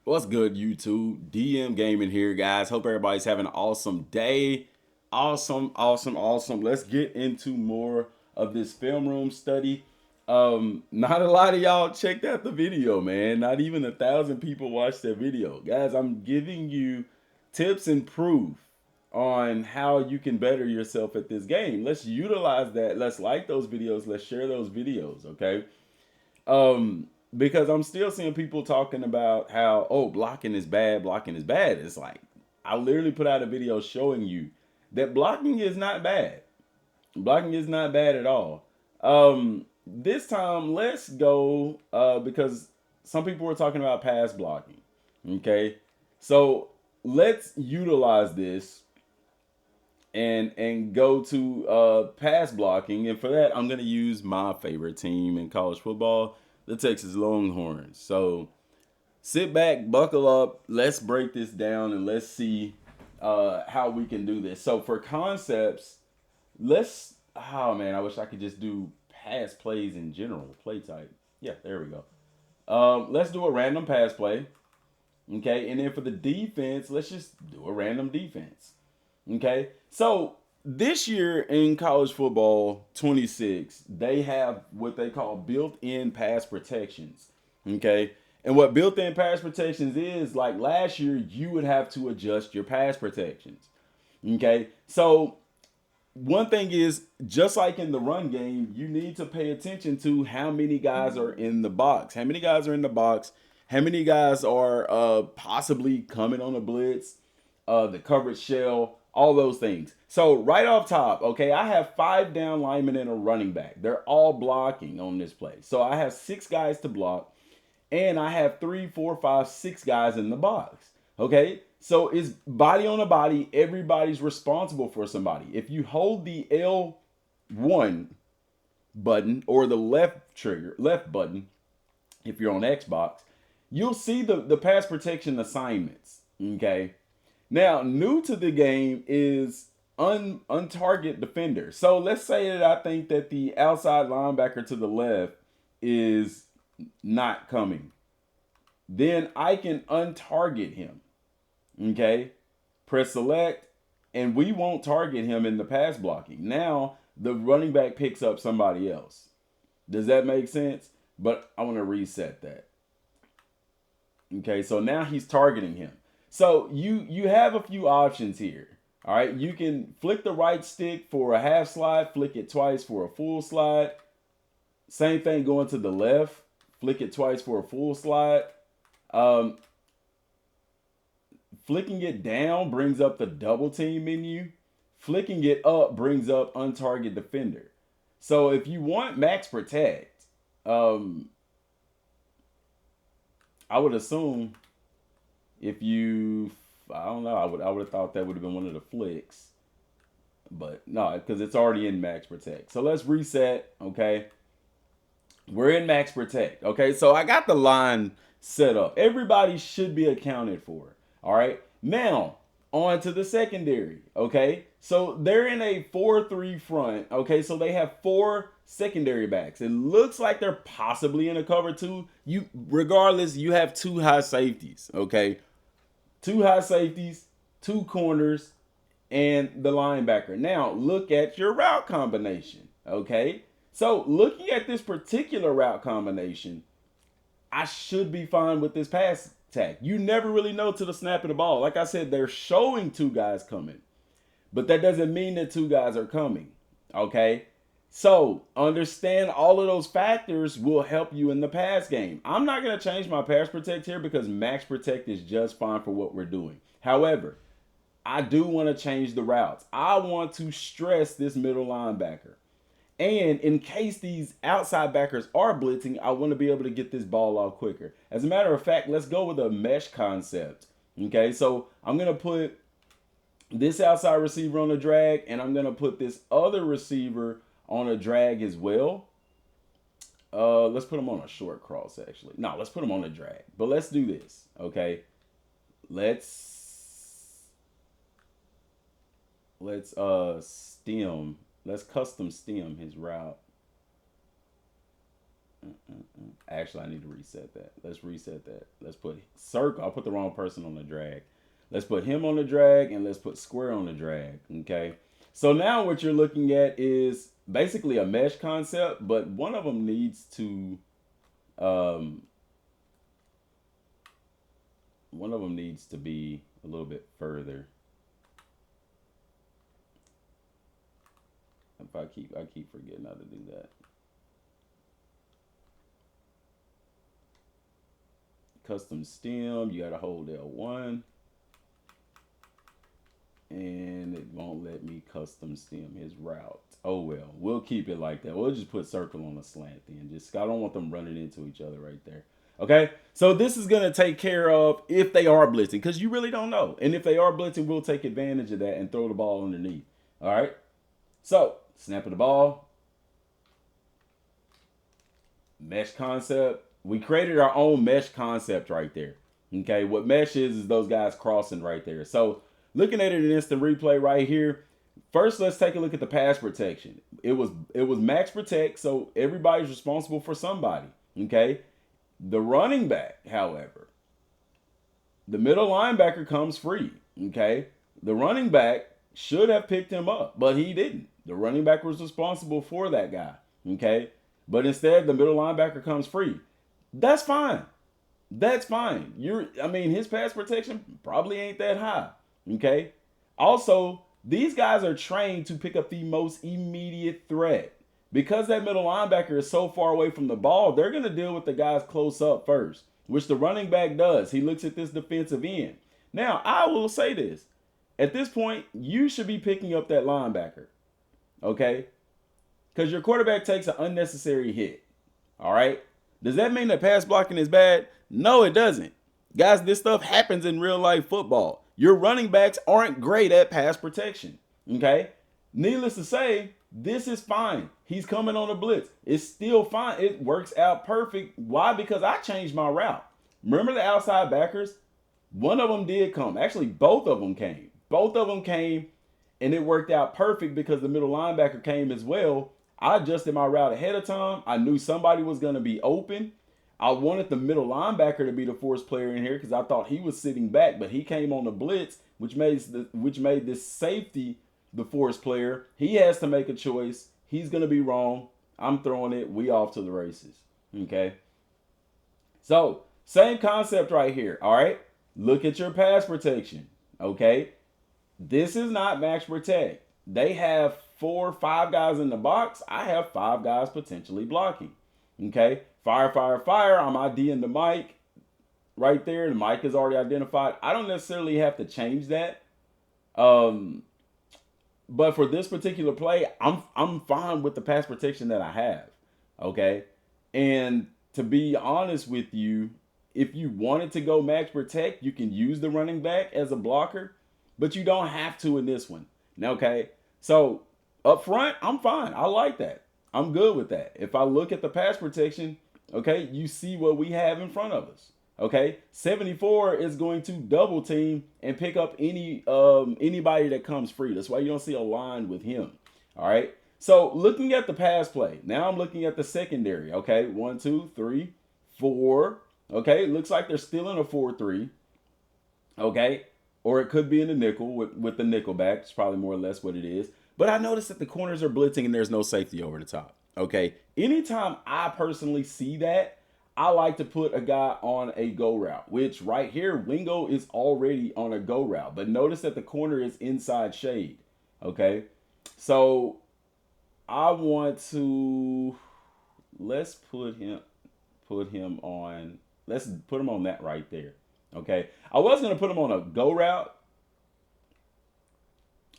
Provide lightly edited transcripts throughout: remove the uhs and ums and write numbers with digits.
What's good, YouTube? DM Gaming here, guys. Hope everybody's having an awesome day. Awesome. Let's get into more of this film room study. Not a lot of y'all checked out the video, man. Not even 1,000 people watched that video. Guys, I'm giving you tips and proof on how you can better yourself at this game. Let's utilize that. Let's like those videos. Let's share those videos, okay? Because I'm still seeing people talking about how, oh, blocking is bad, blocking is bad. It's like I literally put out a video showing you that blocking is not bad. Blocking is not bad at all. This time let's go because some people were talking about pass blocking. Okay. So let's utilize this and go to pass blocking. And for that, I'm gonna use my favorite team in college football, the Texas Longhorns. So sit back, buckle up. Let's break this down and let's see how we can do this. So for concepts, let's. Oh man, I wish I could just do pass plays in general, play type. Yeah, there we go. Let's do a random pass play. Okay, and then for the defense, let's just do a random defense. Okay, so this year in college football 26, they have what they call built-in pass protections. Okay, and what built-in pass protections is, like last year, you would have to adjust your pass protections. Okay, so one thing is, just like in the run game, you need to pay attention to how many guys are in the box. How many guys are in the box? How many guys are possibly coming on a blitz? The coverage shell, all those things. So right off top, okay, I have 5 down linemen and a running back. They're all blocking on this play. So I have 6 guys to block, and I have 3, 4, 5, 6 guys in the box. Okay, so it's body on a body. Everybody's responsible for somebody. If you hold the L1 button or the left button, if you're on Xbox, you'll see the pass protection assignments. Okay, now new to the game is untarget defender. So let's say that I think that the outside linebacker to the left is not coming. Then I can untarget him. Okay, press select, and we won't target him in the pass blocking. Now the running back picks up somebody else. Does that make sense? But I want to reset that. Okay, so now he's targeting him. So you have a few options here. All right, you can flick the right stick for a half slide, flick it twice for a full slide. Same thing going to the left, flick it twice for a full slide. Um, Flicking it down brings up the double team menu. Flicking it up brings up untarget defender. So if you want max protect, I would assume if you, I don't know, I would have thought that would have been one of the flicks, but no, because it's already in max protect. So let's reset. Okay, we're in max protect. Okay, so I got the line set up. Everybody should be accounted for. All right, now on to the secondary. Okay, so they're in a 4-3 front. Okay, so they have 4 secondary backs. It looks like they're possibly in a cover 2. Regardless, you have 2 high safeties. Okay, 2 high safeties, 2 corners, and the linebacker. Now, look at your route combination. Okay, so looking at this particular route combination, I should be fine with this pass tag. You never really know till the snap of the ball. Like I said, they're showing 2 guys coming, but that doesn't mean that 2 guys are coming. Okay, so understand all of those factors will help you in the pass game. I'm not going to change my pass protect here because max protect is just fine for what we're doing. However, I do want to change the routes. I want to stress this middle linebacker. And in case these outside backers are blitzing, I want to be able to get this ball off quicker. As a matter of fact, let's go with a mesh concept. Okay, so I'm going to put this outside receiver on a drag, and I'm going to put this other receiver on a drag as well. Let's put him on a short cross, actually. No, let's put him on a drag. But let's do this, okay? Let's stem. Let's custom stem his route. Actually, I need to reset that. Let's reset that. Let's put circle. I put the wrong person on the drag. Let's put him on the drag and let's put square on the drag. Okay. So now what you're looking at is basically a mesh concept, but one of them needs to um, be a little bit further. If I keep forgetting how to do that. Custom stem, you gotta hold L1. And it won't let me custom stem his route. Oh well, we'll keep it like that. We'll just put circle on a slant then. Just I don't want them running into each other right there. Okay, so this is gonna take care of if they are blitzing, because you really don't know. And if they are blitzing, we'll take advantage of that and throw the ball underneath. All right. So snap of the ball, mesh concept. We created our own mesh concept right there. Okay, what mesh is those guys crossing right there. So looking at it in instant replay right here, first let's take a look at the pass protection. It was max protect, so everybody's responsible for somebody. Okay, the running back, however, the middle linebacker comes free. Okay, the running back should have picked him up, but he didn't. The running back was responsible for that guy. Okay, but instead the middle linebacker comes free. That's fine. That's fine. I mean, his pass protection probably ain't that high. Okay. Also, these guys are trained to pick up the most immediate threat. Because that middle linebacker is so far away from the ball, they're going to deal with the guys close up first, which the running back does. He looks at this defensive end. Now, I will say this. At this point, you should be picking up that linebacker. Okay? Because your quarterback takes an unnecessary hit. All right? Does that mean that pass blocking is bad? No, it doesn't. Guys, this stuff happens in real life football. Your running backs aren't great at pass protection. Okay? Needless to say, this is fine. He's coming on a blitz. It's still fine. It works out perfect. Why? Because I changed my route. Remember the outside backers? One of them did come. Actually, both of them came. Both of them came, and it worked out perfect because the middle linebacker came as well. I adjusted my route ahead of time. I knew somebody was going to be open. I wanted the middle linebacker to be the force player in here because I thought he was sitting back, but he came on the blitz, which made this safety the force player. He has to make a choice. He's going to be wrong. I'm throwing it. We off to the races. Okay. So, same concept right here. All right. Look at your pass protection. Okay. This is not max protect. They have 4 or 5 guys in the box. I have 5 guys potentially blocking. Okay. Fire, fire, fire. I'm IDing the mic right there. The mic is already identified. I don't necessarily have to change that. But for this particular play, I'm fine with the pass protection that I have. Okay. And to be honest with you, if you wanted to go max protect, you can use the running back as a blocker, but you don't have to in this one. Okay. So up front, I'm fine. I like that. I'm good with that. If I look at the pass protection, okay, you see what we have in front of us. Okay, 74 is going to double team and pick up anybody that comes free. That's why you don't see a line with him. All right. So looking at the pass play, now I'm looking at the secondary. Okay, 1, 2, 3, 4. Okay, it looks like they're still in a 4-3. Okay, or it could be in the nickel with the nickel back. It's probably more or less what it is. But I noticed that the corners are blitzing and there's no safety over the top. Okay, anytime I personally see that, I like to put a guy on a go route, which right here, Wingo is already on a go route. But notice that the corner is inside shade. Okay, so I want to let's put him on. Let's put him on that right there. Okay, I was gonna put him on a go route.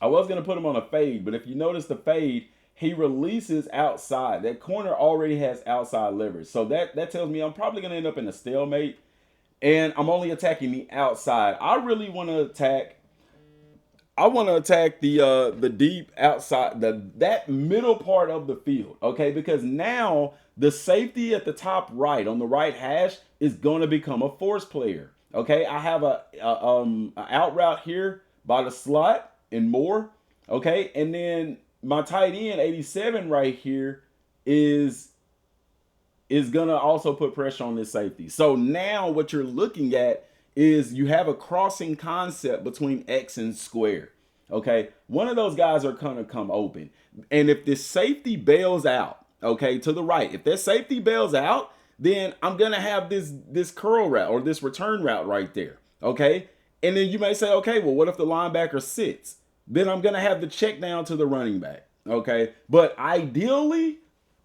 I was gonna put him on a fade, but if you notice the fade, he releases outside. That corner already has outside leverage. So that tells me I'm probably going to end up in a stalemate. And I'm only attacking the outside. I really want to attack. I want to attack the deep outside, that middle part of the field. Okay, because now the safety at the top right, on the right hash, is going to become a force player. Okay, I have a out route here by the slot and more. Okay, and then my tight end 87 right here is is going to also put pressure on this safety. So now what you're looking at is you have a crossing concept between X and square. Okay, one of those guys are going to come open. And if this safety bails out, okay, to the right, if that safety bails out, then I'm going to have this curl route or this return route right there. Okay, and then you may say, okay, well, what if the linebacker sits? Then I'm going to have the check down to the running back. Okay, but ideally,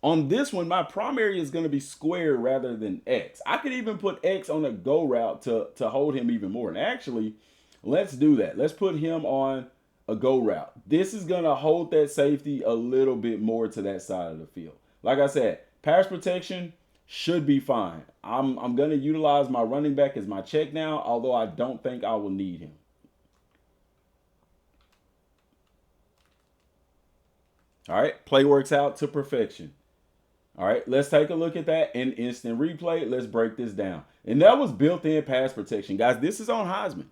on this one, my primary is going to be square rather than X. I could even put X on a go route to hold him even more. And actually, let's do that. Let's put him on a go route. This is going to hold that safety a little bit more to that side of the field. Like I said, pass protection should be fine. I'm going to utilize my running back as my check now, although I don't think I will need him. All right, play works out to perfection. All right, let's take a look at that in instant replay. Let's break this down. And that was built-in pass protection. Guys, this is on Heisman.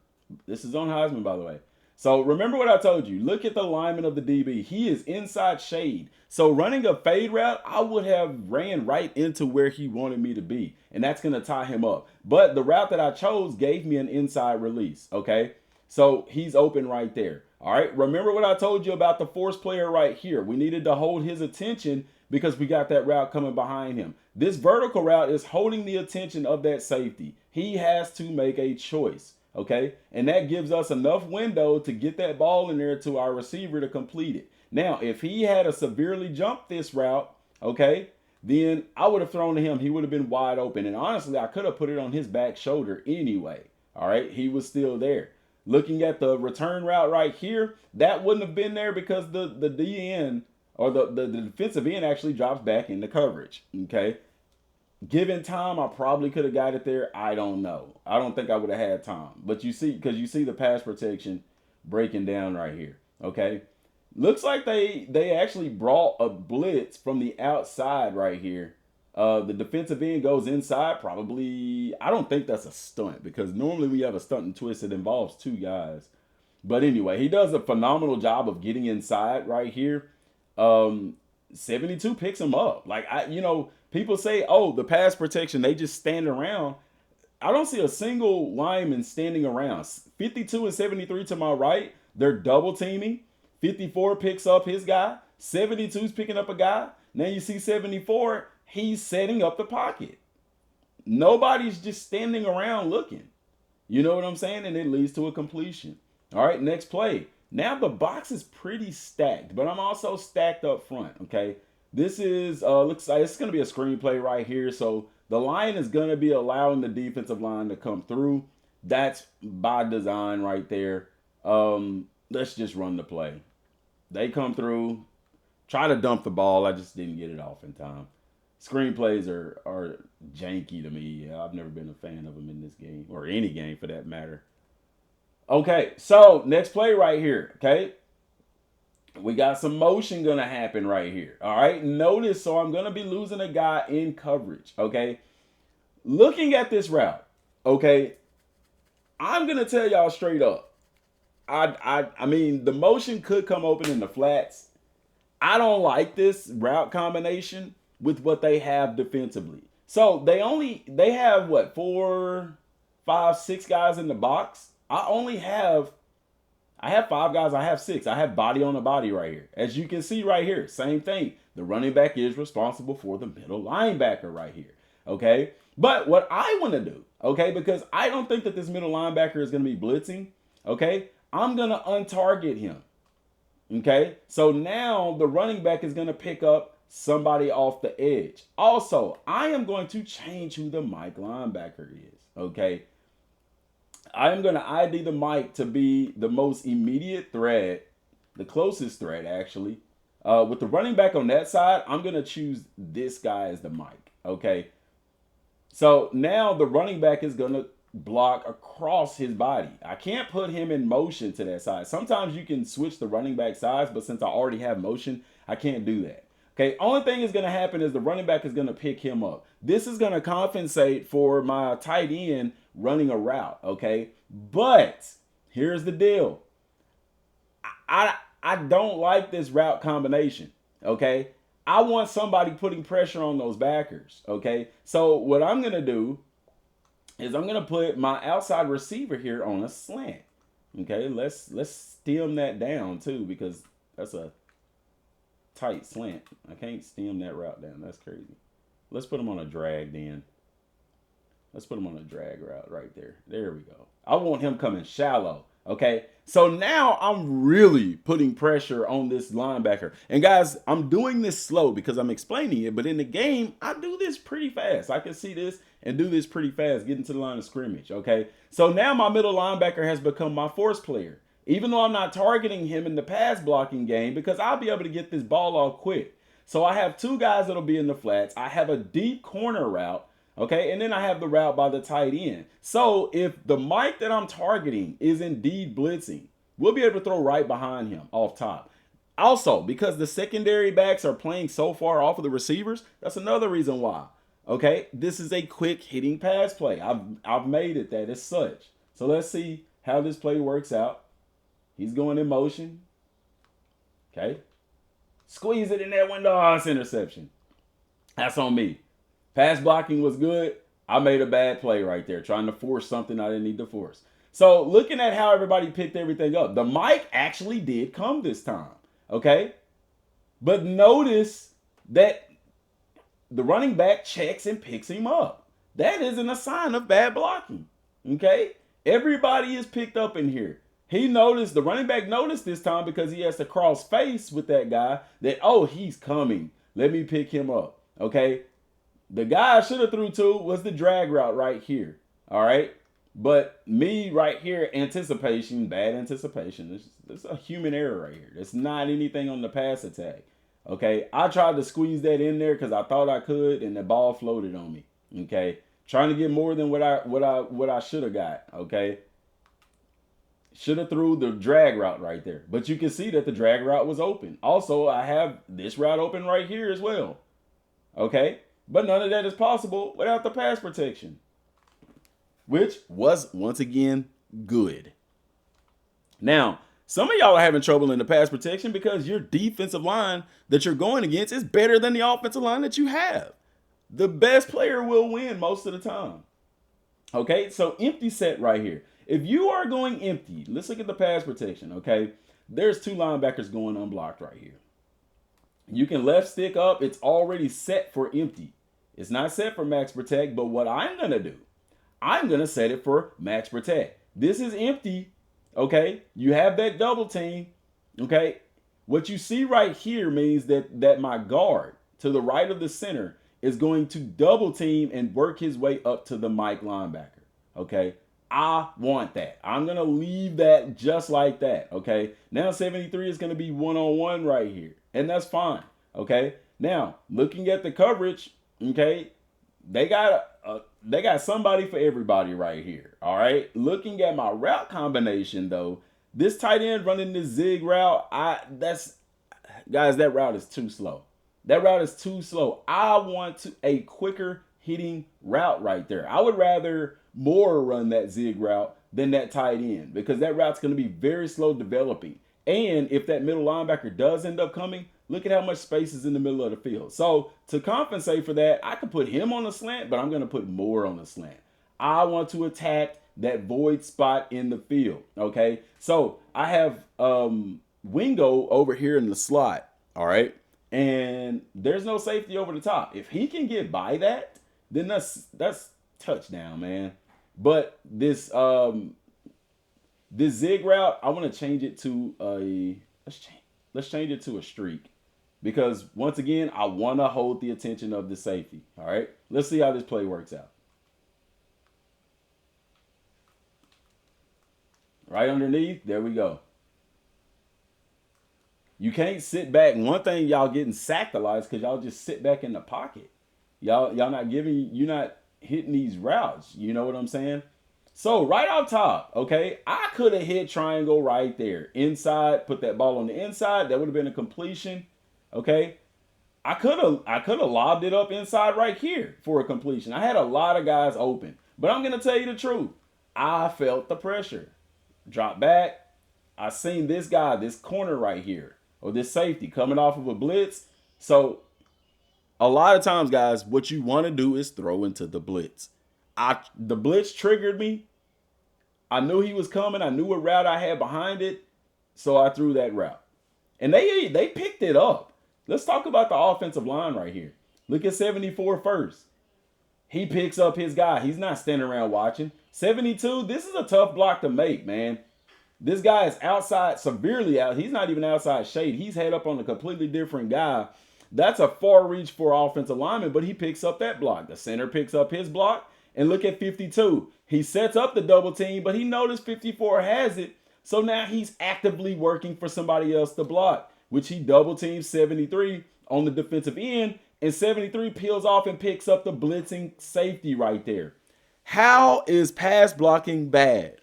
This is on Heisman, by the way. So remember what I told you. Look at the alignment of the DB. He is inside shade. So running a fade route, I would have ran right into where he wanted me to be. And that's going to tie him up. But the route that I chose gave me an inside release, okay? So he's open right there. All right, remember what I told you about the force player right here. We needed to hold his attention because we got that route coming behind him. This vertical route is holding the attention of that safety. He has to make a choice, okay? And that gives us enough window to get that ball in there to our receiver to complete it. Now, if he had a severely jumped this route, okay, then I would have thrown to him. He would have been wide open. And honestly, I could have put it on his back shoulder anyway, all right? He was still there. Looking at the return route right here, that wouldn't have been there because the DN or the defensive end actually drops back into coverage, okay? Given time, I probably could have got it there. I don't know. I don't think I would have had time. But you see, because you see the pass protection breaking down right here, okay? Looks like they actually brought a blitz from the outside right here. The defensive end goes inside, probably. I don't think that's a stunt because normally we have a stunt and twist that involves two guys. But anyway, he does a phenomenal job of getting inside right here. 72 picks him up. Like, people say, oh, the pass protection, they just stand around. I don't see a single lineman standing around. 52 and 73 to my right, they're double teaming. 54 picks up his guy. 72's picking up a guy. Now you see 74, he's setting up the pocket. Nobody's just standing around looking. You know what I'm saying? And it leads to a completion. All right, next play. Now the box is pretty stacked, but I'm also stacked up front, okay? This is, looks like it's going to be a screenplay right here. So the line is going to be allowing the defensive line to come through. That's by design right there. Let's just run the play. They come through, try to dump the ball. I just didn't get it off in time. Screenplays are janky to me. I've never been a fan of them in this game, or any game for that matter. Okay, so next play right here, okay? We got some motion going to happen right here, all right? Notice, so I'm going to be losing a guy in coverage, okay? Looking at this route, okay, I'm going to tell y'all straight up. I mean, the motion could come open in the flats. I don't like this route combination with what they have defensively. So they have what, 4, 5, 6 guys in the box. I have 5 guys. I have 6. I have body on the body right here. As you can see right here, same thing. The running back is responsible for the middle linebacker right here. Okay. But what I want to do, okay, because I don't think that this middle linebacker is going to be blitzing. Okay. I'm going to untarget him. Okay. So now the running back is going to pick up somebody off the edge. Also, I am going to change who the Mike linebacker is. Okay. I am going to ID the Mike to be the most immediate threat, the closest threat actually. With the running back on that side, I'm going to choose this guy as the Mike. Okay. So now the running back is going to block across his body. I can't put him in motion to that side. Sometimes you can switch the running back sides, but since I already have motion, I can't do that. Okay, only thing is going to happen is the running back is going to pick him up. This is going to compensate for my tight end running a route, okay? But here's the deal. I don't like this route combination, okay? I want somebody putting pressure on those backers. Okay. So what I'm gonna do is I'm gonna put my outside receiver here on a slant. Okay, let's stem that down too because that's a tight slant. I can't stem that route down. That's crazy. Let's put him on a drag then. Let's put him on a drag route right there. There we go. I want him coming shallow. Okay. So now I'm really putting pressure on this linebacker. And guys, I'm doing this slow because I'm explaining it. But in the game, I do this pretty fast. I can see this and do this pretty fast, getting to the line of scrimmage. Okay. So now my middle linebacker has become my force player. Even though I'm not targeting him in the pass blocking game because I'll be able to get this ball off quick. So I have two guys that'll be in the flats. I have a deep corner route. Okay, and then I have the route by the tight end. So if the Mike that I'm targeting is indeed blitzing, we'll be able to throw right behind him off top. Also, because the secondary backs are playing so far off of the receivers, that's another reason why. Okay, this is a quick hitting pass play. I've made it that as such. So let's see how this play works out. He's going in motion. Okay, squeeze it in that window. Oh, it's interception. That's on me. Pass blocking was good. I made a bad play right there, trying to force something I didn't need to force. So looking at how everybody picked everything up, the mic actually did come this time. Okay. But notice that the running back checks and picks him up. That isn't a sign of bad blocking. Okay. Everybody is picked up in here. He noticed, the running back noticed this time because he has to cross face with that guy that, oh, he's coming. Let me pick him up. Okay. The guy I should have threw to was the drag route right here. All right. But me right here, anticipation, bad anticipation. This is a human error right here. It's not anything on the pass attack. Okay. I tried to squeeze that in there because I thought I could, and the ball floated on me. Okay. Trying to get more than what I should have got. Okay. Should have threw the drag route right there. But you can see that the drag route was open. Also, I have this route open right here as well. Okay. But none of that is possible without the pass protection, which was, once again, good. Now, some of y'all are having trouble in the pass protection because your defensive line that you're going against is better than the offensive line that you have. The best player will win most of the time. Okay, so empty set right here. If you are going empty, let's look at the pass protection, okay? There's two linebackers going unblocked right here. You can left stick up. It's already set for empty. It's not set for max protect, but what I'm going to do, I'm going to set it for max protect. This is empty, okay? You have that double team, okay? What you see right here means that my guard to the right of the center is going to double team and work his way up to the Mike linebacker, okay? I want that. I'm going to leave that just like that, okay? Now 73 is going to be one-on-one right here, and that's fine, okay? Now, looking at the coverage, okay, they got somebody for everybody right here, all right? Looking at my route combination, though, this tight end running this zig route, that route is too slow. That route is too slow. I want a quicker hitting route right there. I would rather more run that zig route than that tight end because that route's going to be very slow developing. And if that middle linebacker does end up coming, look at how much space is in the middle of the field. So to compensate for that, I could put him on the slant, but I'm going to put more on the slant. I want to attack that void spot in the field. Okay. So I have Wingo over here in the slot. All right. And there's no safety over the top. If he can get by that, then that's touchdown, man. But this zig route, I want to change it to let's change it to a streak. Because once again, I want to hold the attention of the safety. All right. Let's see how this play works out. Right underneath, there we go. You can't sit back. One thing y'all getting sacked a lot is because y'all just sit back in the pocket. Y'all not you're not hitting these routes. You know what I'm saying? So right off top, okay, I could have hit triangle right there. Inside, put that ball on the inside. That would have been a completion. Okay. I could have lobbed it up inside right here for a completion. I had a lot of guys open. But I'm gonna tell you the truth. I felt the pressure. Drop back. I seen this guy, this corner right here, or this safety coming off of a blitz. So A lot of times, guys, what you want to do is throw into the blitz. The blitz triggered me. I knew he was coming. I knew what route I had behind it, so I threw that route. And they picked it up. Let's talk about the offensive line right here. Look at 74 first. He picks up his guy. He's not standing around watching. 72, this is a tough block to make, man. This guy is outside, severely out. He's not even outside shade. He's head up on a completely different guy. That's a far reach for offensive lineman, but he picks up that block. The center picks up his block. And look at 52. He sets up the double team, but he noticed 54 has it. So now he's actively working for somebody else to block, which he double teams 73 on the defensive end. And 73 peels off and picks up the blitzing safety right there. How is pass blocking bad?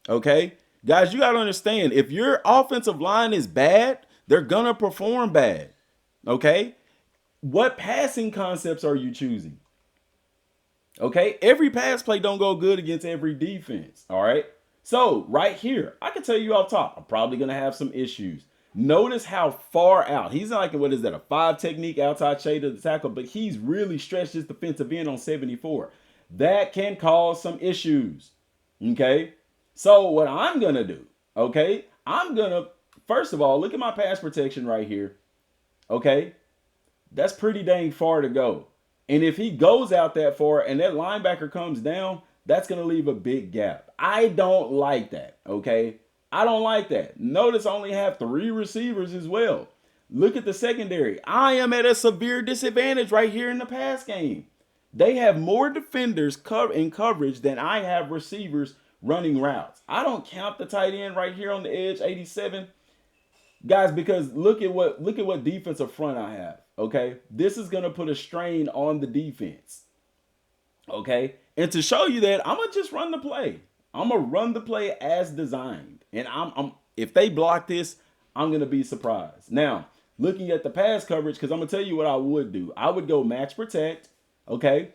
Okay? Guys, you got to understand, if your offensive line is bad, they're going to perform bad. Okay? What passing concepts are you choosing? Okay? Every pass play don't go good against every defense. All right? So, right here, I can tell you off top, I'm probably going to have some issues. Notice how far out. He's like, what is that, a 5 technique outside shade of the tackle, but he's really stretched his defensive end on 74. That can cause some issues. Okay? So what I'm going to do, okay, I'm going to, first of all, look at my pass protection right here. Okay? That's pretty dang far to go. And if he goes out that far and that linebacker comes down, that's going to leave a big gap. I don't like that, okay? I don't like that. Notice I only have 3 receivers as well. Look at the secondary. I am at a severe disadvantage right here in the pass game. They have more defenders in coverage than I have receivers running routes. I don't count the tight end right here on the edge, 87. Guys, because look at what defensive front I have, okay? This is going to put a strain on the defense, okay? And to show you that, I'm going to just run the play. I'm going to run the play as designed. And if they block this, I'm going to be surprised. Now, looking at the pass coverage, because I'm going to tell you what I would do. I would go match protect, okay?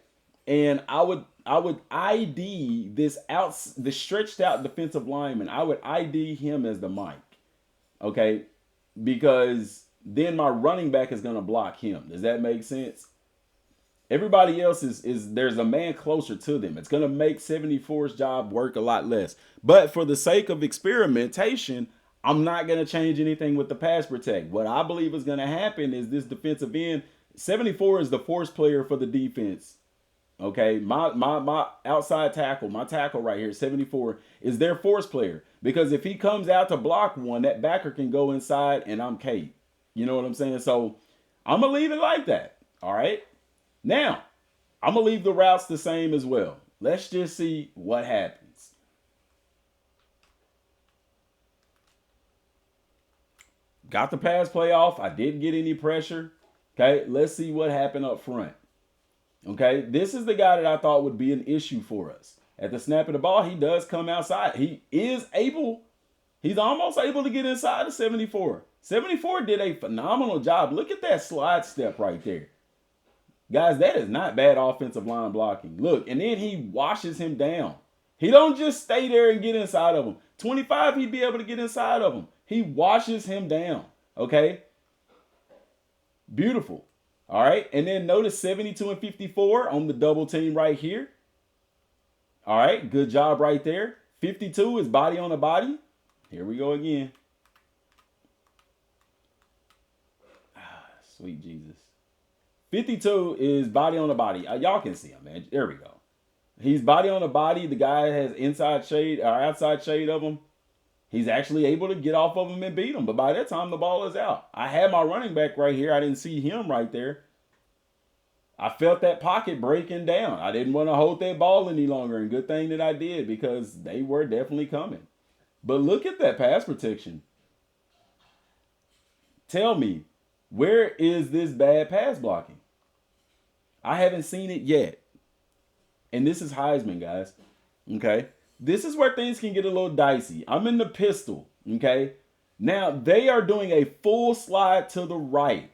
And I would ID this stretched out defensive lineman. I would ID him as the Mike, okay? Because then my running back is going to block him. Does that make sense? Everybody else is there's a man closer to them. It's going to make 74's job work a lot less. But for the sake of experimentation, I'm not going to change anything with the pass protect. What I believe is going to happen is this defensive end, 74 is the force player for the defense. Okay, my outside tackle, my tackle right here, 74, is their force player. Because if he comes out to block one, that backer can go inside and I'm Kate. You know what I'm saying? So I'm going to leave it like that. All right. Now, I'm going to leave the routes the same as well. Let's just see what happens. Got the pass play off. I didn't get any pressure. Okay, let's see what happened up front. Okay, this is the guy that I thought would be an issue for us. At the snap of the ball, he does come outside. He's almost able to get inside the 74. 74 did a phenomenal job. Look at that slide step right there. Guys, that is not bad offensive line blocking. Look, and then he washes him down. He don't just stay there and get inside of him. 25, he'd be able to get inside of him. He washes him down, okay? Beautiful. All right, and then notice 72 and 54 on the double team right here. All right, good job right there. 52 is body on the body. Here we go again. Sweet Jesus. 52 is body on the body. Y'all can see him, man. There we go. He's body on the body. The guy has inside shade or outside shade of him. He's actually able to get off of him and beat him. But by that time, the ball is out. I had my running back right here. I didn't see him right there. I felt that pocket breaking down. I didn't want to hold that ball any longer. And good thing that I did because they were definitely coming. But look at that pass protection. Tell me, where is this bad pass blocking? I haven't seen it yet. And this is Heisman, guys. Okay. This is where things can get a little dicey. I'm in the pistol. Okay. Now they are doing a full slide to the right.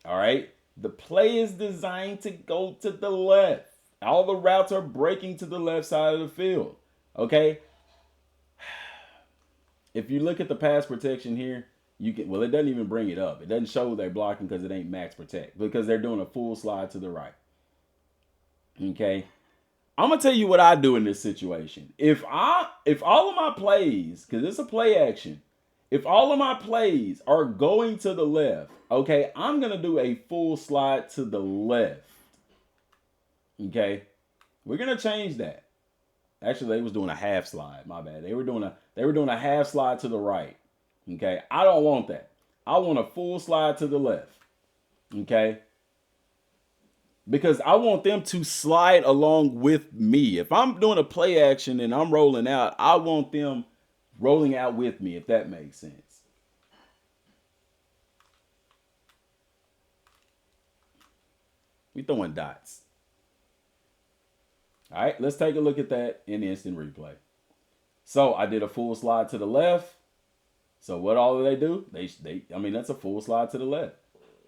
All right. The play is designed to go to the left. All the routes are breaking to the left side of the field. Okay. If you look at the pass protection here, You can, well, it doesn't even bring it up. It doesn't show they're blocking because it ain't max protect because they're doing a full slide to the right. Okay. I'm gonna tell you what I do in this situation. If all of my plays, because it's a play action, if all of my plays are going to the left, okay, I'm gonna do a full slide to the left. Okay, we're gonna change that. Actually, they was doing a half slide. My bad. They were doing a half slide to the right. Okay, I don't want that. I want a full slide to the left. Okay, because I want them to slide along with me. If I'm doing a play action and I'm rolling out, I want them rolling out with me, if that makes sense. We throwing dots. All right, let's take a look at that in instant replay. So I did a full slide to the left. So what all do they do? I mean, that's a full slide to the left.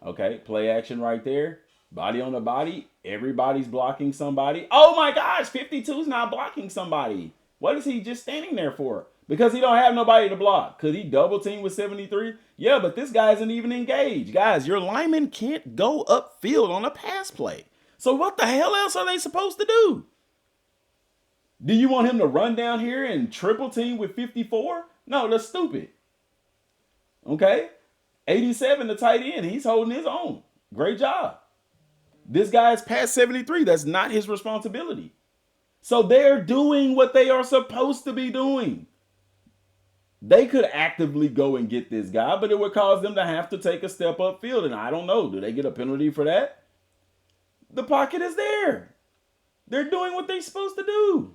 Okay, play action right there. Body on the body. Everybody's blocking somebody. Oh my gosh, 52's not blocking somebody. What is he just standing there for? Because he don't have nobody to block. Could he double team with 73? Yeah, but this guy isn't even engaged. Guys, your lineman can't go upfield on a pass play. So what the hell else are they supposed to do? Do you want him to run down here and triple team with 54? No, that's stupid. Okay? 87, the tight end, he's holding his own. Great job. This guy's past 73. That's not his responsibility. So they're doing what they are supposed to be doing. They could actively go and get this guy, but it would cause them to have to take a step upfield. And I don't know. Do they get a penalty for that? The pocket is there. They're doing what they're supposed to do.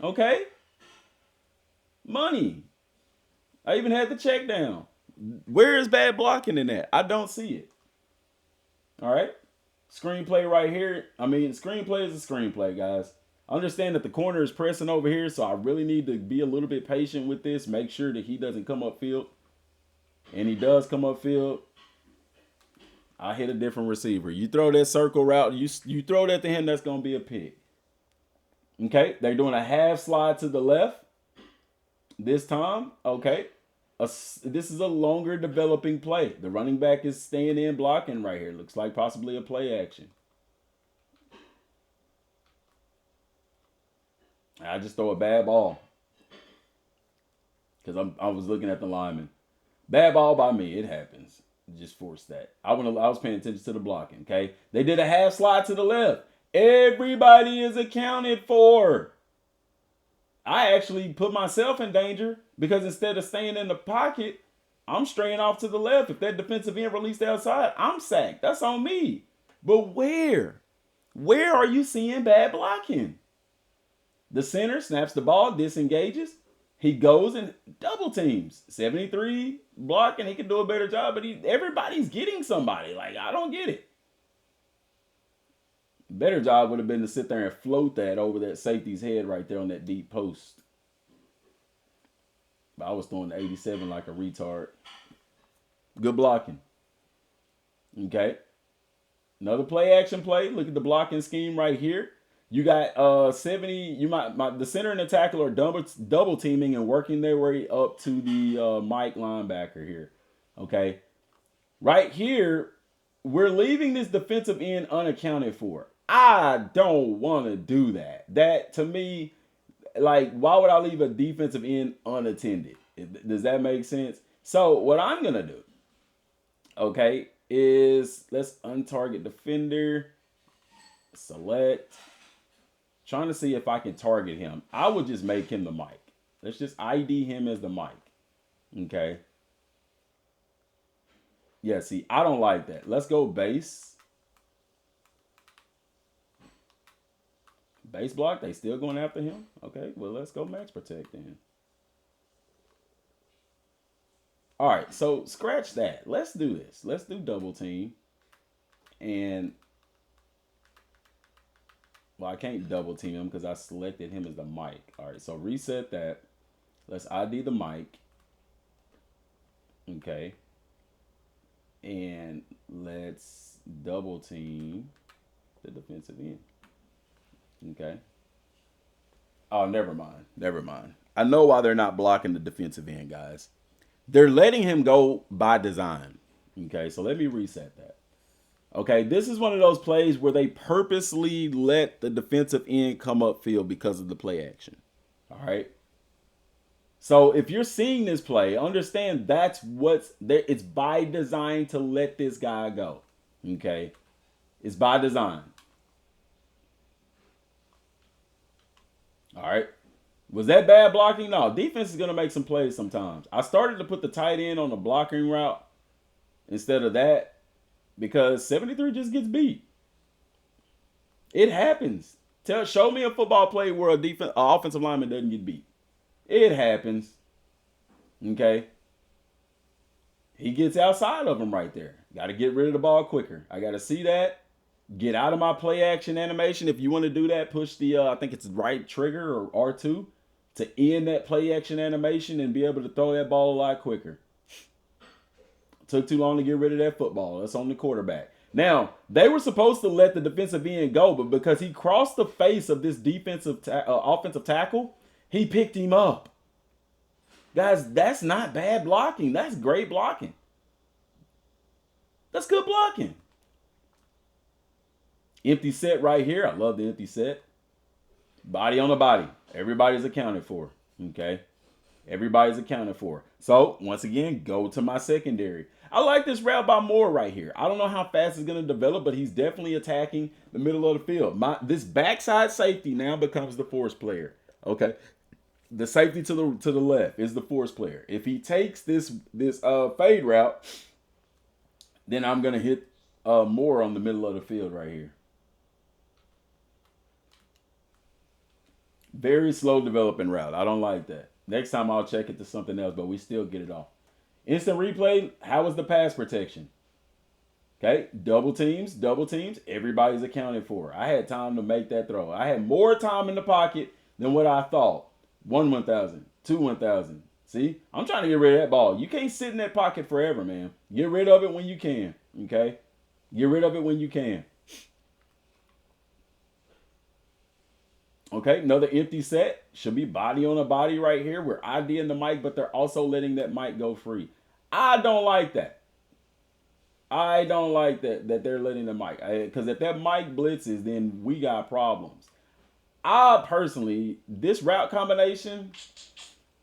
Okay? Money. I even had the check down. Where is bad blocking in that? I don't see it. All right. Screenplay right here. I mean, screenplay is a screenplay, guys. I understand that the corner is pressing over here, so I really need to be a little bit patient with this. Make sure that he doesn't come upfield. And he does come upfield. I hit a different receiver. You throw that circle route, you throw that to him, that's going to be a pick. Okay, they're doing a half slide to the left this time. Okay, this is a longer developing play. The running back is staying in blocking right here. Looks like possibly a play action. I just throw a bad ball because I was looking at the lineman. Bad ball by me. It happens. Just force that. I was paying attention to the blocking. Okay, they did a half slide to the left. Everybody is accounted for. I actually put myself in danger because instead of staying in the pocket, I'm straying off to the left. If that defensive end released outside, I'm sacked. That's on me. But where? Where are you seeing bad blocking? The center snaps the ball, disengages. He goes and double teams. 73 blocking, he can do a better job, but everybody's getting somebody. Like, I don't get it. Better job would have been to sit there and float that over that safety's head right there on that deep post. But I was throwing the 87 like a retard. Good blocking. Okay. Another play action play. Look at the blocking scheme right here. You got 70. The center and the tackle are double teaming and working their way up to the Mike linebacker here. Okay. Right here, we're leaving this defensive end unaccounted for. I don't want to do that. That, to me, like, why would I leave a defensive end unattended? Does that make sense? So what I'm going to do, okay, is let's untarget defender, select, trying to see if I can target him. I would just make him the Mike. Let's just ID him as the Mike. Okay. Yeah, see, I don't like that. Let's go base. Base block, they still going after him? Okay, well, let's go max protect then. All right, so scratch that. Let's do this. Let's do double team. And, well, I can't double team him because I selected him as the Mike. All right, so reset that. Let's ID the Mike. Okay. And let's double team the defensive end. Okay. Oh, never mind. Never mind. I know why they're not blocking the defensive end, guys. They're letting him go by design. Okay, so let me reset that. Okay, this is one of those plays where they purposely let the defensive end come upfield because of the play action. All right. So if you're seeing this play, understand that's what's there. It's by design to let this guy go. Okay, it's by design. All right. Was that bad blocking? No. Defense is gonna make some plays sometimes. I started to put the tight end on the blocking route instead of that because 73 just gets beat. It happens. Show me a football play where a offensive lineman doesn't get beat. It happens. Okay. He gets outside of him right there. Got to get rid of the ball quicker. I got to see that. Get out of my play action animation. If you want to do that, push the, I think it's right trigger or R2 to end that play action animation and be able to throw that ball a lot quicker. Took too long to get rid of that football. That's on the quarterback. Now, they were supposed to let the defensive end go, but because he crossed the face of this offensive tackle, he picked him up. Guys, that's not bad blocking. That's great blocking. That's good blocking. Empty set right here. I love the empty set. Body on the body. Everybody's accounted for. Okay? Everybody's accounted for. So, once again, go to my secondary. I like this route by Moore right here. I don't know how fast it's going to develop, but he's definitely attacking the middle of the field. This backside safety now becomes the force player. Okay? The safety to the left is the force player. If he takes this fade route, then I'm going to hit Moore on the middle of the field right here. Very slow developing route. I don't like that. Next time I'll check it to something else, but we still get it off. Instant replay, how was the pass protection? Okay, double teams. Everybody's accounted for. I had time to make that throw. I had more time in the pocket than what I thought. 1,000, 2,000. See, I'm trying to get rid of that ball. You can't sit in that pocket forever, man. Get rid of it when you can, okay? Get rid of it when you can. Okay, another empty set. Should be body on a body right here. We're IDing the mic, but they're also letting that mic go free. I don't like that. I don't like that they're letting the mic. Because if that mic blitzes, then we got problems. I personally, this route combination,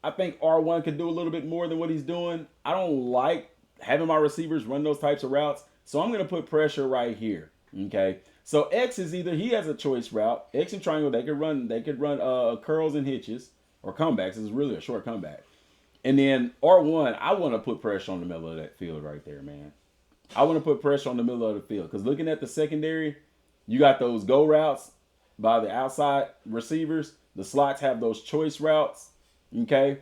I think R1 could do a little bit more than what he's doing. I don't like having my receivers run those types of routes. So I'm going to put pressure right here. Okay. So X is either he has a choice route. X and triangle, they could run curls and hitches or comebacks. It's really a short comeback. And then R1, I want to put pressure on the middle of that field right there, man. I want to put pressure on the middle of the field. Because looking at the secondary, you got those go routes by the outside receivers. The slots have those choice routes. Okay.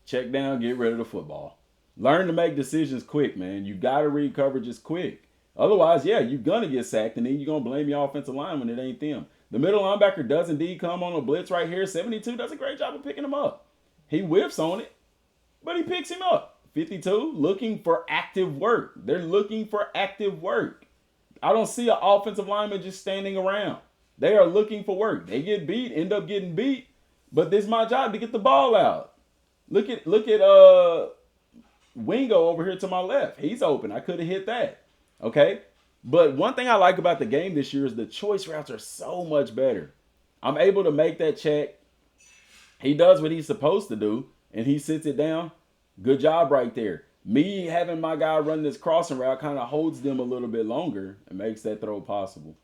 Check down, get rid of the football. Learn to make decisions quick, man. You got to read coverages quick. Otherwise, yeah, you're going to get sacked, and then you're going to blame your offensive line when it ain't them. The middle linebacker does indeed come on a blitz right here. 72 does a great job of picking him up. He whiffs on it, but he picks him up. 52 looking for active work. They're looking for active work. I don't see an offensive lineman just standing around. They are looking for work. They get beat, end up getting beat, but this is my job to get the ball out. Look at Wingo over here to my left. He's open. I could have hit that. Okay? But one thing I like about the game this year is the choice routes are so much better. I'm able to make that check. He does what he's supposed to do, and he sits it down. Good job right there. Me having my guy run this crossing route kind of holds them a little bit longer and makes that throw possible.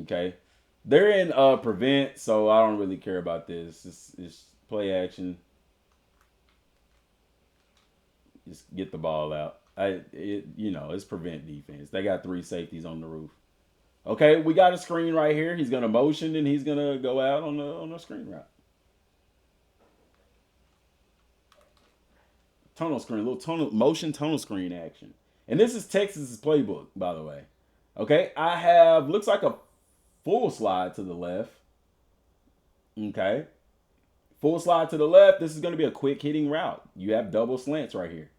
Okay? They're in prevent, so I don't really care about this. It's play action. Just get the ball out. It's prevent defense. They got 3 safeties on the roof. Okay, we got a screen right here. He's gonna motion and he's gonna go out on the screen route. Tunnel screen, motion tunnel screen action. And this is Texas's playbook, by the way. Okay, I have looks like a full slide to the left. Okay. Full slide to the left. This is going to be a quick hitting route. You have double slants right here.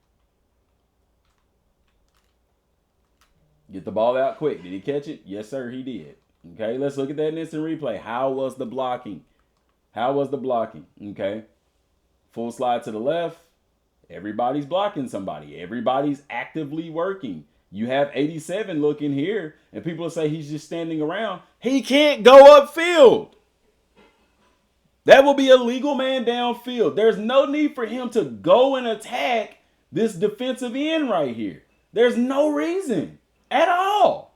Get the ball out quick. Did he catch it? Yes, sir, he did. Okay, let's look at that in instant replay. How was the blocking? How was the blocking? Okay, full slide to the left. Everybody's blocking somebody. Everybody's actively working. You have 87 looking here, and people will say he's just standing around. He can't go upfield. That will be a legal man downfield. There's no need for him to go and attack this defensive end right here. There's no reason at all.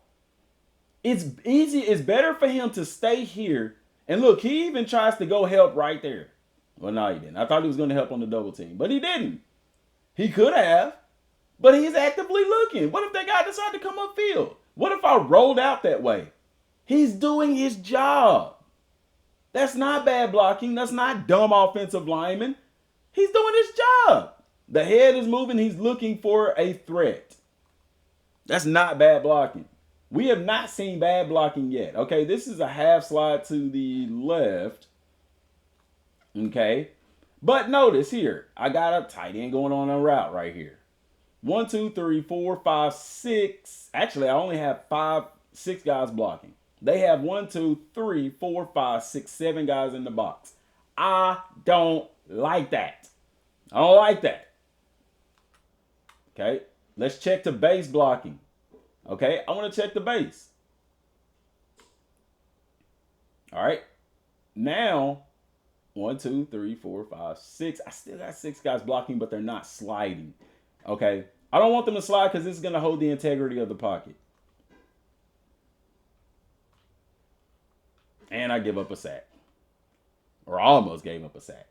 It's easy. It's better for him to stay here. And look, he even tries to go help right there. Well, no, he didn't. I thought he was going to help on the double team, but he didn't. He could have, but he's actively looking. What if that guy decided to come upfield? What if I rolled out that way? He's doing his job. That's not bad blocking. That's not dumb offensive lineman. He's doing his job. The head is moving. He's looking for a threat. That's not bad blocking. We have not seen bad blocking yet. Okay, this is a half slide to the left. Okay, but notice here, I got a tight end going on a route right here. 1, 2, 3, 4, 5, 6. Actually, I only have 6 guys blocking. They have 1, 2, 3, 4, 5, 6, 7 guys in the box. I don't like that. I don't like that. Okay, let's check to base blocking. Okay, I want to check the base. All right, now 1, 2, 3, 4, 5, 6. I still got 6 guys blocking, but they're not sliding. Okay, I don't want them to slide because this is going to hold the integrity of the pocket. And I give up a sack. Or almost gave up a sack.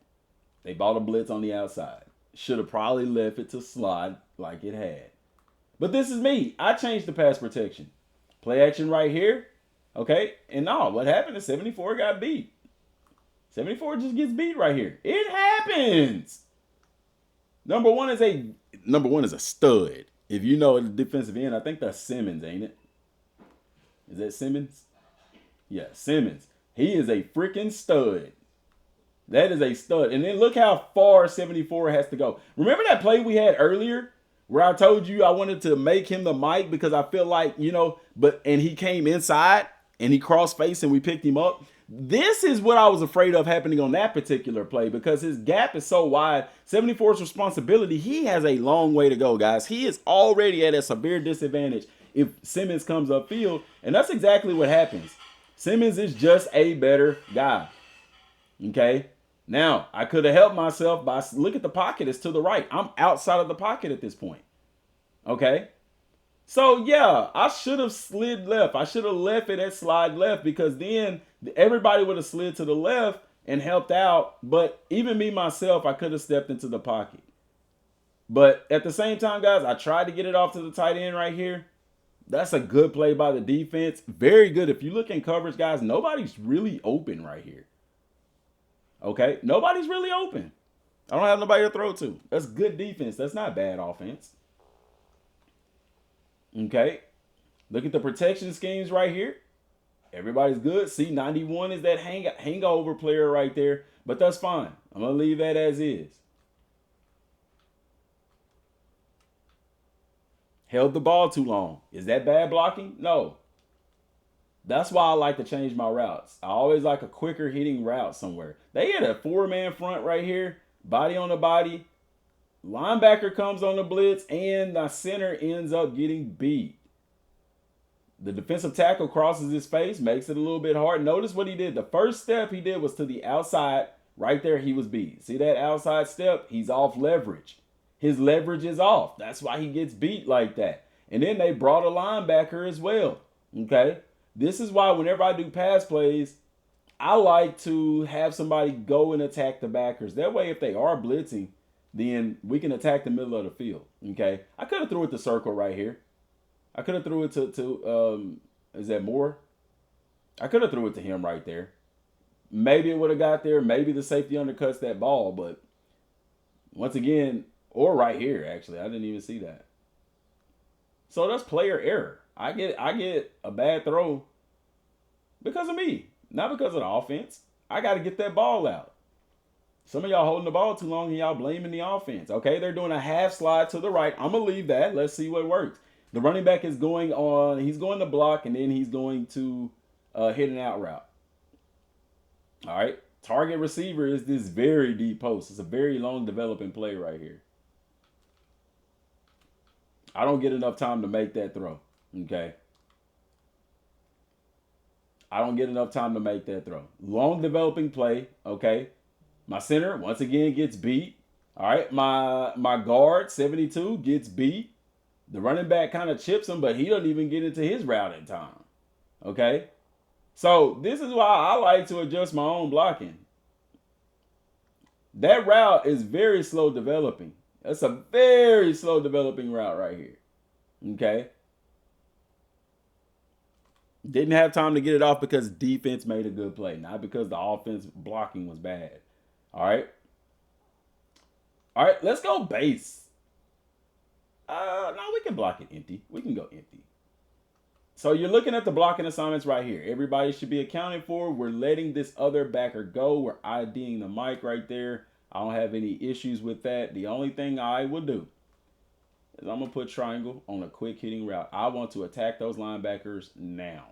They bought a blitz on the outside. Should have probably left it to slide like it had. But this is me. I changed the pass protection. Play action right here. Okay. And no, what happened is 74 got beat. 74 just gets beat right here. It happens. Number one is a stud. If you know the defensive end, I think that's Simmons, ain't it? Is that Simmons? Yeah, Simmons. He is a freaking stud. That is a stud. And then look how far 74 has to go. Remember that play we had earlier where I told you I wanted to make him the Mike because I feel like, and he came inside and he crossed face and we picked him up. This is what I was afraid of happening on that particular play because his gap is so wide. 74's responsibility, he has a long way to go, guys. He is already at a severe disadvantage if Simmons comes upfield, and that's exactly what happens. Simmons is just a better guy. Okay? Now, I could have helped myself by look at the pocket. It's to the right. I'm outside of the pocket at this point. Okay? So, yeah, I should have slid left. I should have left it at slide left because then everybody would have slid to the left and helped out. But even me, myself, I could have stepped into the pocket. But at the same time, guys, I tried to get it off to the tight end right here. That's a good play by the defense. Very good. If you look in coverage, guys, nobody's really open right here. Okay? Nobody's really open. I don't have nobody to throw to. That's good defense. That's not bad offense. Okay? Look at the protection schemes right here. Everybody's good. See, 91 is that hangover player right there. But that's fine. I'm going to leave that as is. Held the ball too long. Is that bad blocking? No. That's why I like to change my routes. I always like a quicker hitting route somewhere. They had a 4-man front right here. Body on the body. Linebacker comes on the blitz, and the center ends up getting beat. The defensive tackle crosses his face, makes it a little bit hard. Notice what he did. The first step he did was to the outside. Right there, he was beat. See that outside step? He's off leverage. His leverage is off. That's why he gets beat like that. And then they brought a linebacker as well. Okay? This is why whenever I do pass plays, I like to have somebody go and attack the backers. That way, if they are blitzing, then we can attack the middle of the field. Okay? I could have threw it to circle right here. I could have threw it to is that Moore? I could have threw it to him right there. Maybe it would have got there. Maybe the safety undercuts that ball. But once again, or right here, actually. I didn't even see that. So that's player error. I get a bad throw because of me. Not because of the offense. I got to get that ball out. Some of y'all holding the ball too long and y'all blaming the offense. Okay, they're doing a half slide to the right. I'm going to leave that. Let's see what works. The running back is going on. He's going to block, and then he's going to hitting out route. All right. Target receiver is this very deep post. It's a very long developing play right here. I don't get enough time to make that throw. Okay. I don't get enough time to make that throw. Long developing play. Okay. My center once again gets beat. All right. My guard 72 gets beat. The running back kind of chips him, but he doesn't even get into his route in time. Okay. So this is why I like to adjust my own blocking. That route is very slow developing. That's a very slow developing route right here. Okay. Didn't have time to get it off because defense made a good play, not because the offense blocking was bad. All right. All right, let's go base. No, we can block it empty. We can go empty. So you're looking at the blocking assignments right here. Everybody should be accounted for. We're letting this other backer go. We're IDing the mic right there. I don't have any issues with that. The only thing I will do is I'm going to put triangle on a quick hitting route. I want to attack those linebackers now.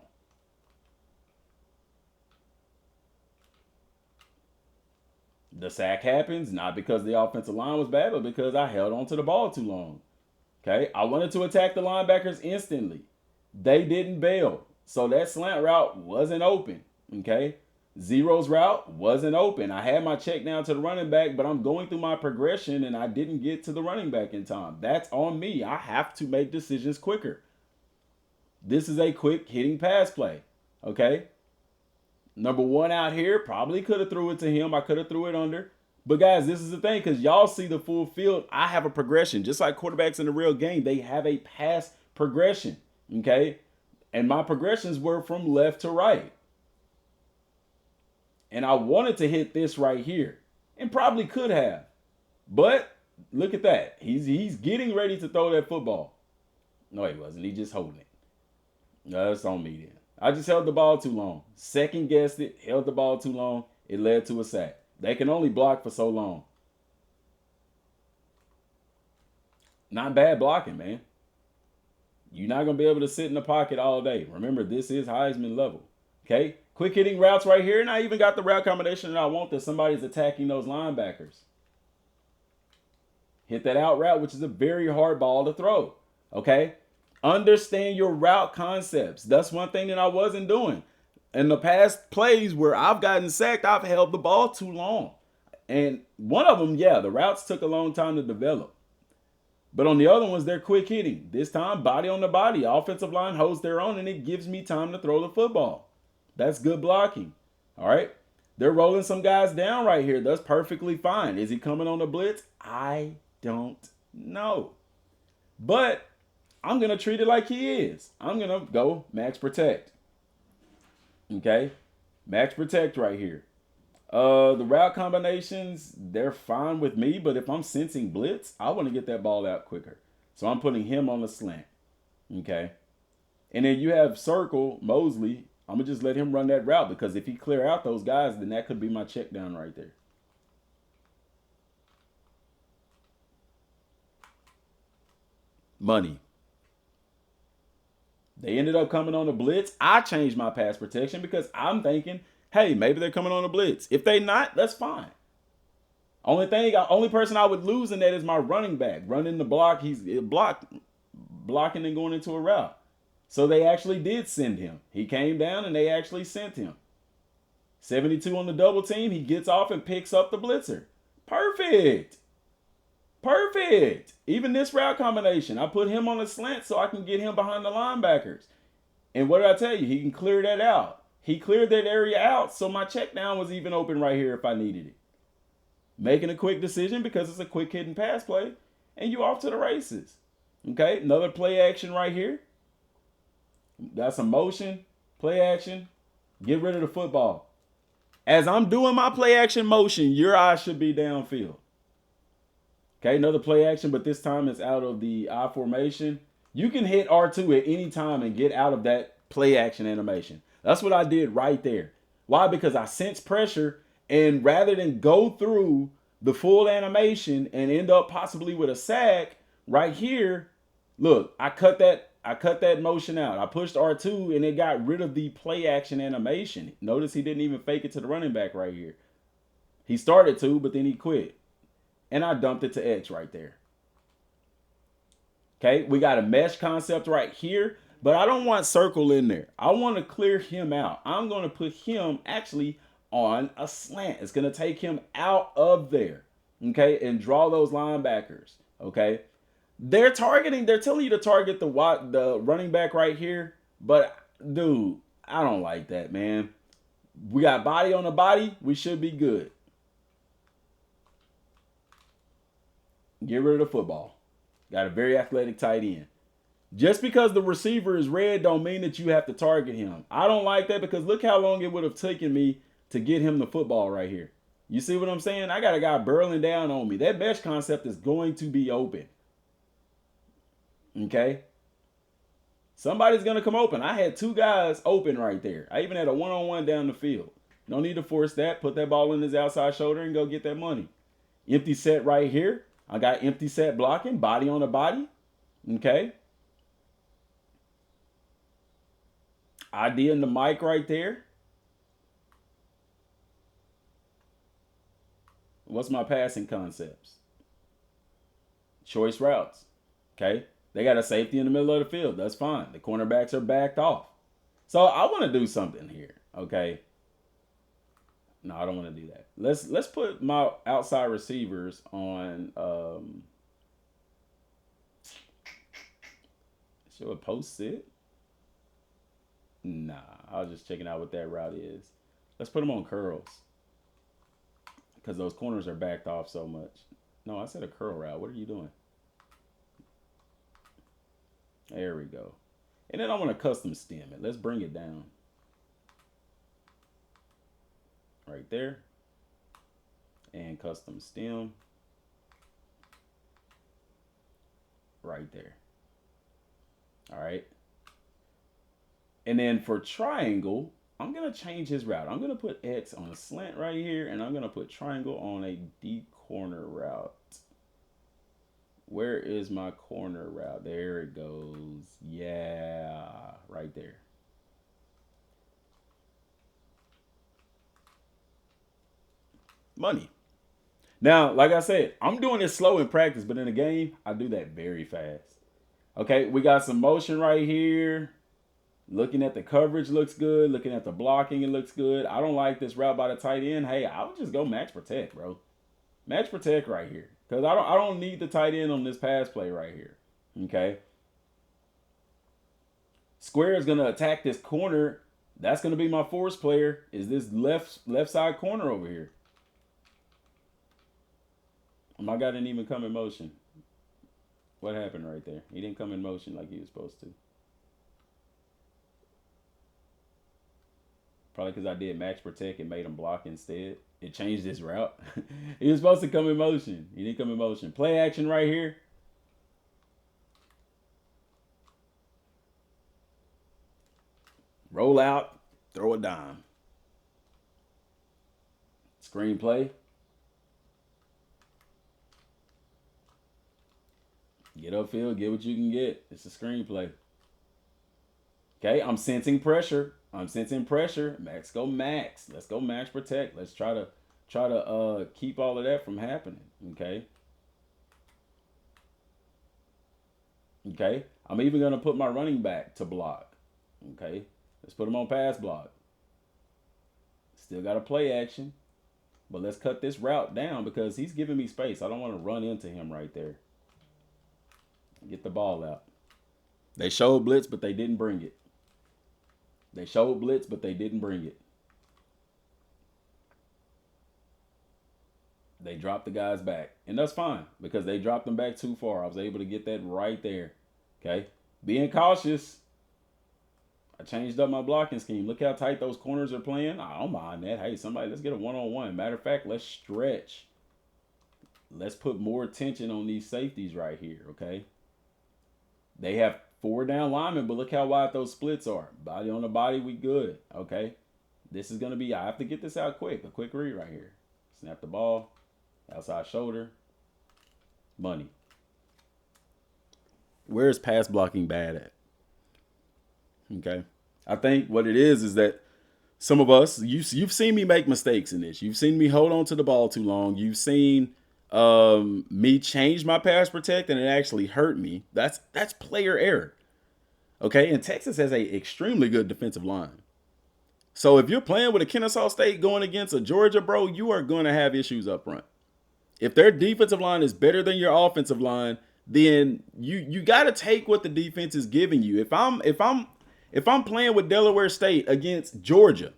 The sack happens not because the offensive line was bad, but because I held onto the ball too long. Okay, I wanted to attack the linebackers instantly. They didn't bail. So that slant route wasn't open. Okay. Zero's route wasn't open. I had my check down to the running back, but I'm going through my progression and I didn't get to the running back in time. That's on me. I have to make decisions quicker. This is a quick hitting pass play. Okay. Number one out here, probably could have threw it to him. I could have threw it under. But guys, this is the thing, because y'all see the full field. I have a progression. Just like quarterbacks in the real game, they have a pass progression. Okay. And my progressions were from left to right. And I wanted to hit this right here. And probably could have. But look at that. He's getting ready to throw that football. No, he wasn't. He just holding it. No, that's on me then. I just held the ball too long. Second guessed it. Held the ball too long. It led to a sack. They can only block for so long. Not bad blocking, man. You're not going to be able to sit in the pocket all day. Remember, this is Heisman level. Okay? Quick hitting routes right here. And I even got the route combination that I want, that somebody's attacking those linebackers. Hit that out route, which is a very hard ball to throw. Okay? Understand your route concepts. That's one thing that I wasn't doing. In the past plays where I've gotten sacked, I've held the ball too long. And one of them, yeah, the routes took a long time to develop. But on the other ones, they're quick hitting. This time, body on the body. Offensive line holds their own, and it gives me time to throw the football. That's good blocking. All right? They're rolling some guys down right here. That's perfectly fine. Is he coming on the blitz? I don't know. But I'm going to treat it like he is. I'm going to go max protect. Okay? Max protect right here. The route combinations, they're fine with me, but if I'm sensing blitz, I want to get that ball out quicker. So I'm putting him on the slant. Okay? And then you have circle, Mosley. I'm going to just let him run that route, because if he clear out those guys, then that could be my check down right there. Money. They ended up coming on a blitz. I changed my pass protection because I'm thinking, hey, maybe they're coming on a blitz. If they not, that's fine. Only person I would lose in that is my running back. Running the block, he's blocking and going into a route. So they actually did send him. He came down and they actually sent him. 72 on the double team. He gets off and picks up the blitzer. Perfect. Perfect. Even this route combination, I put him on a slant so I can get him behind the linebackers. And what did I tell you? He can clear that out. He cleared that area out, so my check down was even open right here if I needed it. Making a quick decision because it's a quick hit and pass play, and you off to the races. Okay, another play action right here. Got some motion, play action. Get rid of the football. As I'm doing my play action motion, your eyes should be downfield. Okay, another play action, but this time it's out of the I formation. You can hit R2 at any time and get out of that play action animation. That's what I did right there. Why? Because I sense pressure, and rather than go through the full animation and end up possibly with a sack right here, look, I cut that I cut that motion out. I pushed R2 and it got rid of the play action animation. Notice he didn't even fake it to the running back right here. He started to, but then he quit. And I dumped it to X right there. Okay, we got a mesh concept right here, but I don't want circle in there. I want to clear him out. I'm going to put him actually on a slant. It's going to take him out of there, okay, and draw those linebackers, okay. They're targeting, they're telling you to target the running back right here, but dude, I don't like that, man. We got body on the body. We should be good. Get rid of the football. Got a very athletic tight end. Just because the receiver is red don't mean that you have to target him. I don't like that because look how long it would have taken me to get him the football right here. You see what I'm saying? I got a guy burling down on me. That mesh concept is going to be open. Okay? Somebody's going to come open. I had two guys open right there. I even had a one-on-one down the field. No need to force that. Put that ball in his outside shoulder and go get that money. Empty set right here. I got empty set blocking, body on the body. Okay. ID in the mic right there. What's my passing concepts? Choice routes. Okay. They got a safety in the middle of the field. That's fine. The cornerbacks are backed off. So I want to do something here. Okay. No, I don't want to do that. Let's put my outside receivers on should a post sit? Nah, I was just checking out what that route is. Let's put them on curls. Because those corners are backed off so much. No, I said a curl route. What are you doing? There we go. And then I want to custom stem it. Let's bring it down. Right there. And custom stem. Right there. All right. And then for triangle, I'm going to change his route. I'm going to put X on a slant right here. And I'm going to put triangle on a deep corner route. Where is my corner route? There it goes. Yeah. Right there. Money. Now, like I said, I'm doing this slow in practice, but in the game, I do that very fast. Okay, we got some motion right here. Looking at the coverage looks good. Looking at the blocking, it looks good. I don't like this route by the tight end. Hey, I would just go match protect, bro. Match protect right here. Because I don't need the tight end on this pass play right here. Okay. Square is going to attack this corner. That's going to be my force player. Is this left side corner over here. My guy didn't even come in motion. What happened right there? He didn't come in motion like he was supposed to. Probably because I did match protect and made him block instead. It changed his route. He was supposed to come in motion. He didn't come in motion. Play action right here. Roll out. Throw a dime. Screenplay. Get upfield, get what you can get. It's a screenplay. Okay, I'm sensing pressure. Let's go max. Let's go match protect. Let's try to keep all of that from happening. Okay. Okay. I'm even gonna put my running back to block. Okay. Let's put him on pass block. Still got a play action. But let's cut this route down because he's giving me space. I don't want to run into him right there. Get the ball out. They showed blitz, but they didn't bring it. They showed blitz, but they didn't bring it. They dropped the guys back. And that's fine because they dropped them back too far. I was able to get that right there. Okay. Being cautious. I changed up my blocking scheme. Look how tight those corners are playing. I don't mind that. Hey, somebody, let's get a one-on-one. Matter of fact, let's stretch. Let's put more attention on these safeties right here, okay? They have 4 down linemen, but look how wide those splits are. Body on the body, we good, okay? This is going to be, I have to get this out quick. A quick read right here. Snap the ball. Outside shoulder. Money. Where's pass blocking bad at? Okay. I think what it is that some of us, you've seen me make mistakes in this. You've seen me hold on to the ball too long. You've seen me change my pass protect and it actually hurt me. That's player error. Okay, and Texas has a extremely good defensive line. So if you're playing with a Kennesaw State going against a Georgia, bro, you are going to have issues up front. If their defensive line is better than your offensive line, then you got to take what the defense is giving you. If I'm playing with Delaware State against Georgia,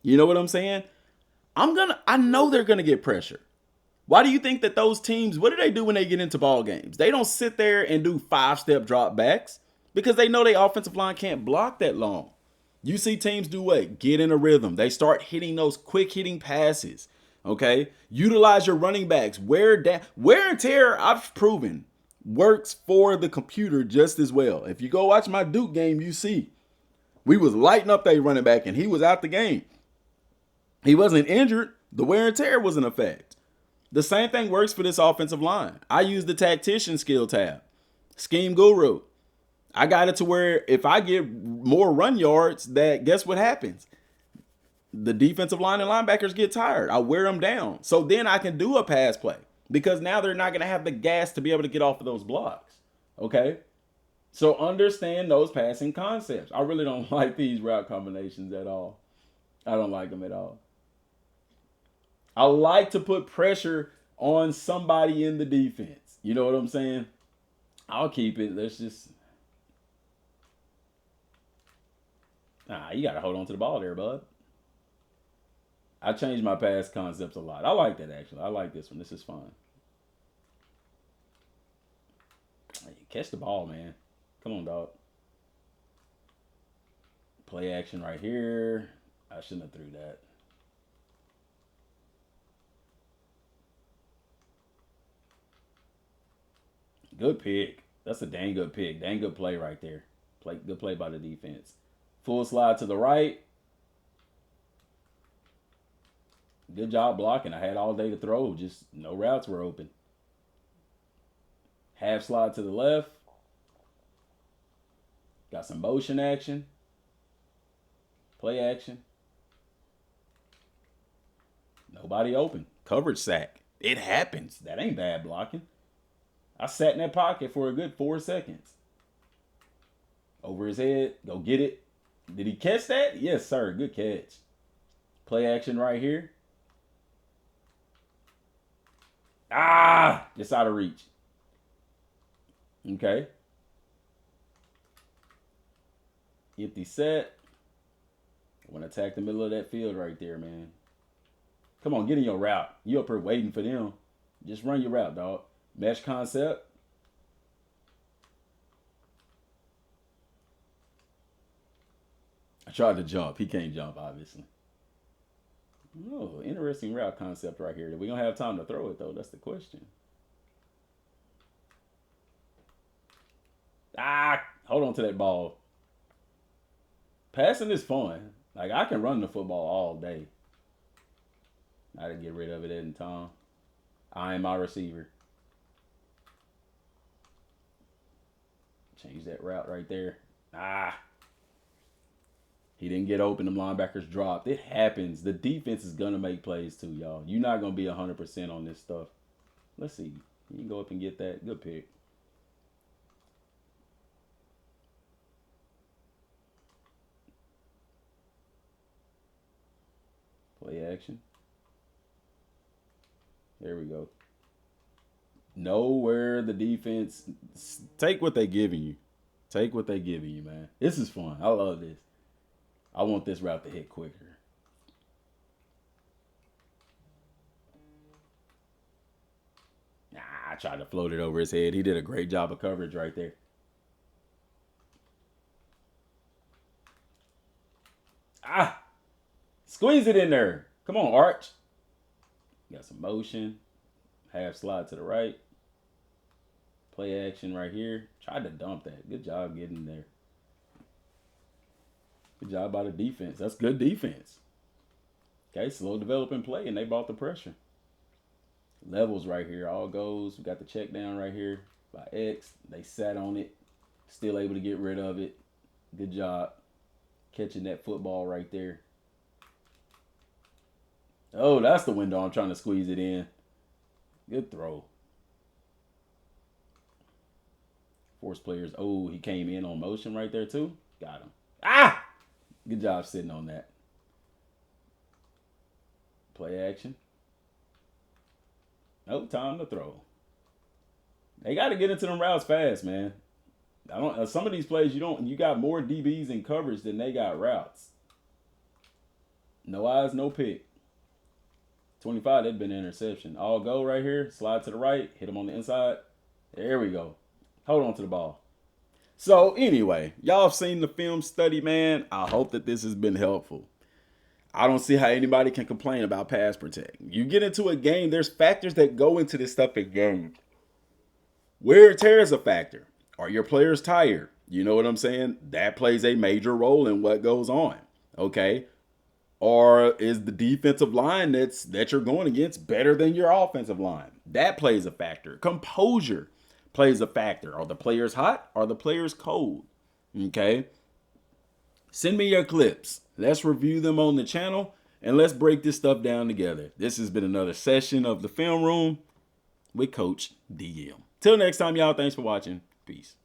you know what I'm saying? I know they're gonna get pressure. Why do you think that those teams, what do they do when they get into ball games? They don't sit there and do 5-step drop backs because they know their offensive line can't block that long. You see teams do what? Get in a rhythm. They start hitting those quick hitting passes. Okay? Utilize your running backs. Wear and tear, I've proven, works for the computer just as well. If you go watch my Duke game, you see. We was lighting up that running back and he was out the game. He wasn't injured. The wear and tear was in effect. The same thing works for this offensive line. I use the tactician skill tab. Scheme guru. I got it to where if I get more run yards, that guess what happens? The defensive line and linebackers get tired. I wear them down. So then I can do a pass play because now they're not going to have the gas to be able to get off of those blocks. Okay? So understand those passing concepts. I really don't like these route combinations at all. I don't like them at all. I like to put pressure on somebody in the defense. You know what I'm saying? I'll keep it. Let's just. You got to hold on to the ball there, bud. I changed my pass concepts a lot. I like that, actually. I like this one. This is fun. Catch the ball, man. Come on, dog. Play action right here. I shouldn't have threw that. Good pick. That's a dang good pick. Dang good play right there. Good play by the defense. Full slide to the right. Good job blocking. I had all day to throw. Just no routes were open. Half slide to the left. Got some motion action. Play action. Nobody open. Coverage sack. It happens. That ain't bad blocking. I sat in that pocket for a good 4 seconds. Over his head. Go get it. Did he catch that? Yes, sir. Good catch. Play action right here. Just out of reach. Okay. Empty set. I want to attack the middle of that field right there, man. Come on, get in your route. You up here waiting for them. Just run your route, dog. Mesh concept. I tried to jump. He can't jump, obviously. Oh, interesting route concept right here. We don't have time to throw it, though. That's the question. Hold on to that ball. Passing is fun. Like, I can run the football all day. I didn't get rid of it in time. I am my receiver. Change that route right there. He didn't get open. Them linebackers dropped. It happens. The defense is going to make plays too, y'all. You're not going to be 100% on this stuff. Let's see. You can go up and get that. Good pick. Play action. There we go. Know where the defense. Take what they're giving you. Take what they're giving you, man. This is fun. I love this. I want this route to hit quicker. I tried to float it over his head. He did a great job of coverage right there. Squeeze it in there. Come on, Arch. Got some motion. Half slide to the right. Play action right here. Tried to dump that. Good job getting there. Good job by the defense. That's good defense. Okay, slow developing play, and they brought the pressure. Levels right here. All goes. We got the check down right here by X. They sat on it. Still able to get rid of it. Good job catching that football right there. Oh, that's the window I'm trying to squeeze it in. Good throw. Force players. Oh, he came in on motion right there too. Got him. Ah! Good job sitting on that. Play action. Oh, time to throw. They got to get into them routes fast, man. I don't. Some of these plays you don't. You got more DBs in coverage than they got routes. No eyes, no pick. 25. That'd been an interception. All go right here. Slide to the right. Hit him on the inside. There we go. Hold on to the ball. So anyway, y'all have seen the film study, man. I hope that this has been helpful. I don't see how anybody can complain about pass protect. You get into a game, there's factors that go into this stuff in games. Wear and tear is a factor. Are your players tired? You know what I'm saying? That plays a major role in what goes on. Okay. Or is the defensive line that you're going against better than your offensive line? That plays a factor. Composure plays a factor. Are the players hot? Are the players cold? Okay. Send me your clips. Let's review them on the channel and let's break this stuff down together. This has been another session of the Film Room with Coach DM. Till next time, y'all. Thanks for watching. Peace.